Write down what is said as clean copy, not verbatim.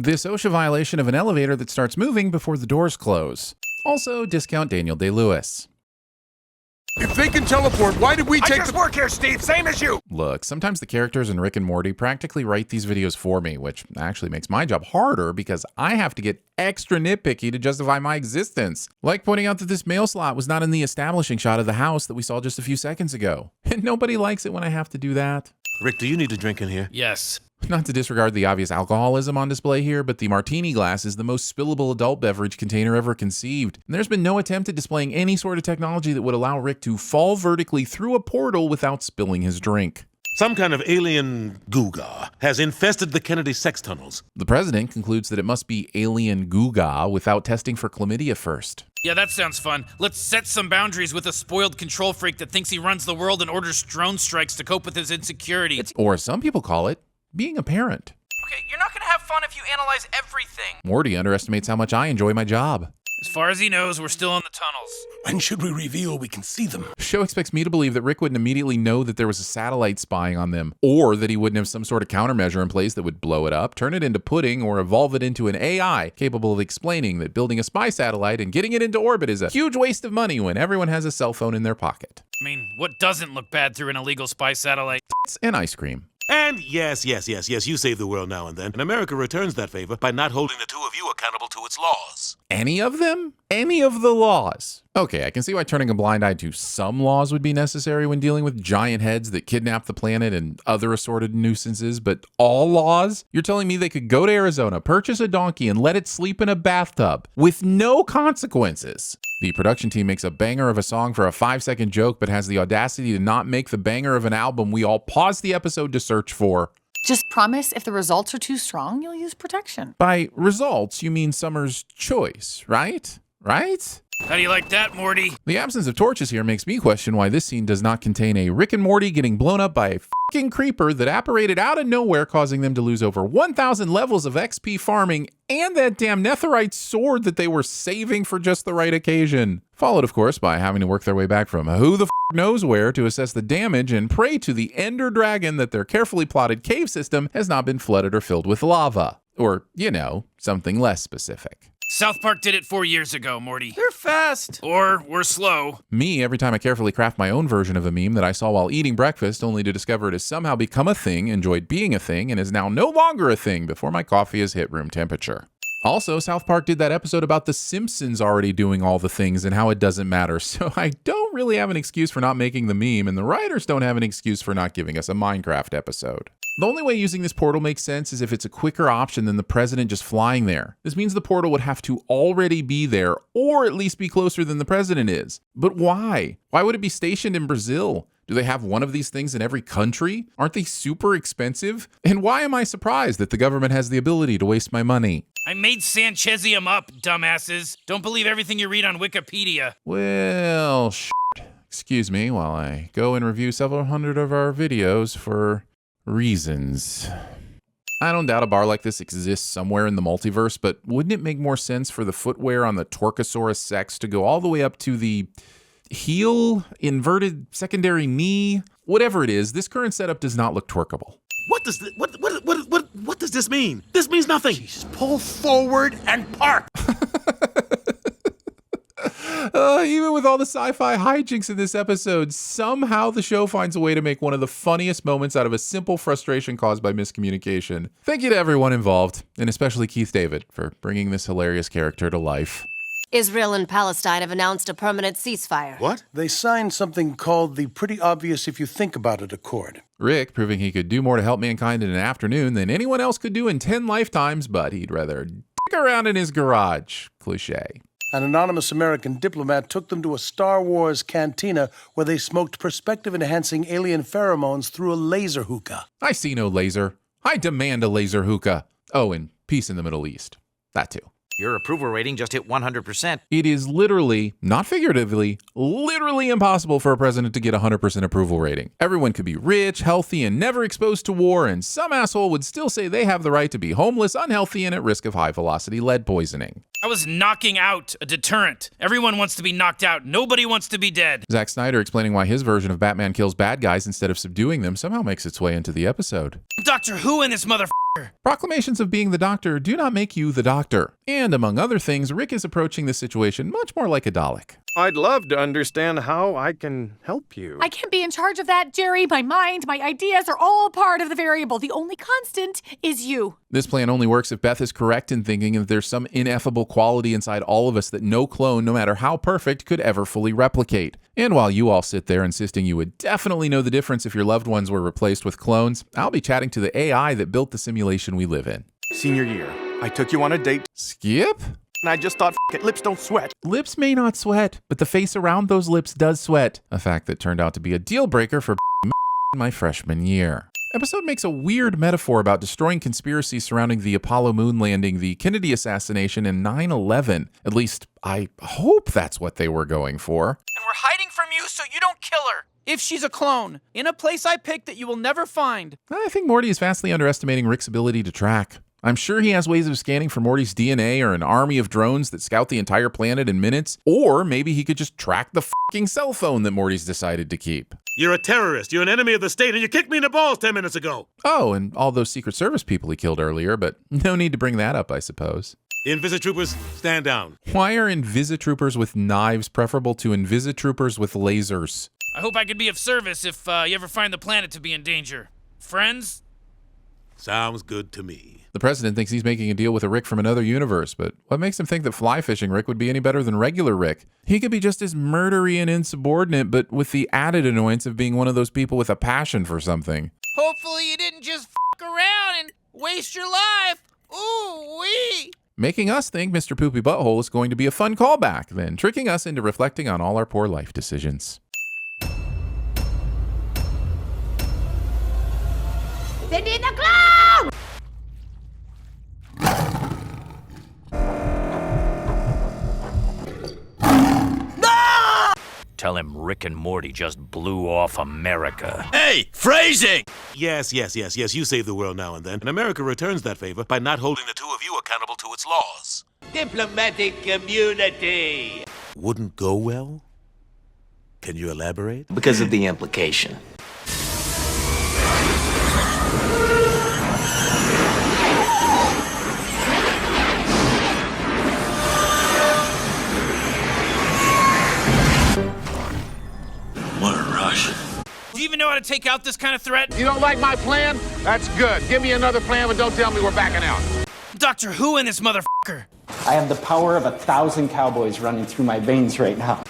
This OSHA violation of an elevator that starts moving before the doors close. Also, discount Daniel Day-Lewis. If they can teleport, why did we take I just work here, Steve, same as you! Look, sometimes the characters in Rick and Morty practically write these videos for me, which actually makes my job harder because I have to get extra nitpicky to justify my existence. Like pointing out that this mail slot was not in the establishing shot of the house that we saw just a few seconds ago. And nobody likes it when I have to do that. Rick, do you need a drink in here? Yes. Not to disregard the obvious alcoholism on display here, but the martini glass is the most spillable adult beverage container ever conceived. And there's been no attempt at displaying any sort of technology that would allow Rick to fall vertically through a portal without spilling his drink. Some kind of alien Googa has infested the Kennedy sex tunnels. The president concludes that it must be alien Googa without testing for chlamydia first. Yeah, that sounds fun. Let's set some boundaries with a spoiled control freak that thinks he runs the world and orders drone strikes to cope with his insecurity. Or some people call it being a parent. Okay, you're not gonna have fun if you analyze everything. Morty underestimates how much I enjoy my job. As far as he knows, we're still in the tunnels. When should we reveal we can see them? The show expects me to believe that Rick wouldn't immediately know that there was a satellite spying on them, or that he wouldn't have some sort of countermeasure in place that would blow it up, turn it into pudding, or evolve it into an AI capable of explaining that building a spy satellite and getting it into orbit is a huge waste of money when everyone has a cell phone in their pocket. I mean, what doesn't look bad through an illegal spy satellite? And ice cream. And yes, you save the world now and then. And America returns that favor by not holding the two of you accountable to its laws. Any of them? Any of the laws? Okay, I can see why turning a blind eye to some laws would be necessary when dealing with giant heads that kidnap the planet and other assorted nuisances, but all laws? You're telling me they could go to Arizona, purchase a donkey, and let it sleep in a bathtub with no consequences? The production team makes a banger of a song for a 5-second joke, but has the audacity to not make the banger of an album we all pause the episode to search for. Just promise if the results are too strong, you'll use protection. By results, you mean Summer's choice, right? Right? How do you like that, Morty? The absence of torches here makes me question why this scene does not contain a Rick and Morty getting blown up by a fucking creeper that apparated out of nowhere, causing them to lose over 1,000 levels of XP farming and that damn netherite sword that they were saving for just the right occasion. Followed, of course, by having to work their way back from who the knows where to assess the damage and pray to the Ender Dragon that their carefully plotted cave system has not been flooded or filled with lava. Or, you know, something less specific. South Park did it 4 years ago, Morty. They're fast. Or we're slow. Me, every time I carefully craft my own version of a meme that I saw while eating breakfast, only to discover it has somehow become a thing, enjoyed being a thing, and is now no longer a thing before my coffee has hit room temperature. Also, South Park did that episode about the Simpsons already doing all the things and how it doesn't matter, so I don't really have an excuse for not making the meme, and the writers don't have an excuse for not giving us a Minecraft episode. The only way using this portal makes sense is if it's a quicker option than the president just flying there. This means the portal would have to already be there, or at least be closer than the president is. But why? Why would it be stationed in Brazil? Do they have one of these things in every country? Aren't they super expensive? And why am I surprised that the government has the ability to waste my money? I made Sanchezium up, dumbasses. Don't believe everything you read on Wikipedia. Well, excuse me while I go and review several hundred of our videos for reasons. I don't doubt a bar like this exists somewhere in the multiverse, but wouldn't it make more sense for the footwear on the Torcosaurus Sex to go all the way up to the heel, inverted secondary knee? Whatever it is, this current setup does not look twerkable. What does this mean? This means nothing. Jesus, pull forward and park. Even with all the sci-fi hijinks in this episode, somehow the show finds a way to make one of the funniest moments out of a simple frustration caused by miscommunication. Thank you to everyone involved, and especially Keith David, for bringing this hilarious character to life. Israel and Palestine have announced a permanent ceasefire. What? They signed something called the Pretty Obvious If You Think About It Accord. Rick proving he could do more to help mankind in an afternoon than anyone else could do in 10 lifetimes, but he'd rather dick around in his garage. Cliché. An anonymous American diplomat took them to a Star Wars cantina where they smoked perspective-enhancing alien pheromones through a laser hookah. I see no laser. I demand a laser hookah. Oh, and peace in the Middle East. That too. Your approval rating just hit 100%. It is literally, not figuratively, literally impossible for a president to get 100% approval rating. Everyone could be rich, healthy, and never exposed to war, and some asshole would still say they have the right to be homeless, unhealthy, and at risk of high-velocity lead poisoning. I was knocking out a deterrent. Everyone wants to be knocked out. Nobody wants to be dead. Zack Snyder explaining why his version of Batman kills bad guys instead of subduing them somehow makes its way into the episode. Doctor Who in this motherfucker. Proclamations of being the Doctor do not make you the Doctor. And among other things, Rick is approaching the situation much more like a Dalek. I'd love to understand how I can help you. I can't be in charge of that, Jerry. My mind, my ideas are all part of the variable. The only constant is you. This plan only works if Beth is correct in thinking that there's some ineffable quality inside all of us that no clone, no matter how perfect, could ever fully replicate. And while you all sit there insisting you would definitely know the difference if your loved ones were replaced with clones, I'll be chatting to the AI that built the simulation we live in. Senior year, I took you on a date, Skip? and I just thought, it, lips don't sweat. Lips may not sweat, but the face around those lips does sweat. A fact that turned out to be a deal breaker for my freshman year. Episode makes a weird metaphor about destroying conspiracies surrounding the Apollo moon landing, the Kennedy assassination, and 9/11. At least, I hope that's what they were going for. And we're hiding from you so you don't kill her. If she's a clone, in a place I picked that you will never find. I think Morty is vastly underestimating Rick's ability to track. I'm sure he has ways of scanning for Morty's DNA or an army of drones that scout the entire planet in minutes, or maybe he could just track the fucking cell phone that Morty's decided to keep. You're a terrorist. You're an enemy of the state, and you kicked me in the balls 10 minutes ago. Oh, and all those Secret Service people he killed earlier, but no need to bring that up, I suppose. Invisitroopers, stand down. Why are Invisitroopers with knives preferable to Invisitroopers with lasers? I hope I can be of service if you ever find the planet to be in danger. Friends? Sounds good to me. The president thinks he's making a deal with a Rick from another universe, but what makes him think that fly fishing Rick would be any better than regular Rick? He could be just as murdery and insubordinate, but with the added annoyance of being one of those people with a passion for something. Hopefully you didn't just around and waste your life. Ooh wee. Making us think Mr. Poopy Butthole is going to be a fun callback, then tricking us into reflecting on all our poor life decisions. Send in the clown! Tell him Rick and Morty just blew off America. Hey, phrasing! Yes, you save the world now and then. And America returns that favor by not holding the two of you accountable to its laws. Diplomatic community. Wouldn't go well? Can you elaborate? Because of the implication. What a rush. Do you even know how to take out this kind of threat? You don't like my plan? That's good. Give me another plan, but don't tell me we're backing out. Doctor Who in this motherfucker. I have the power of 1,000 cowboys running through my veins right now.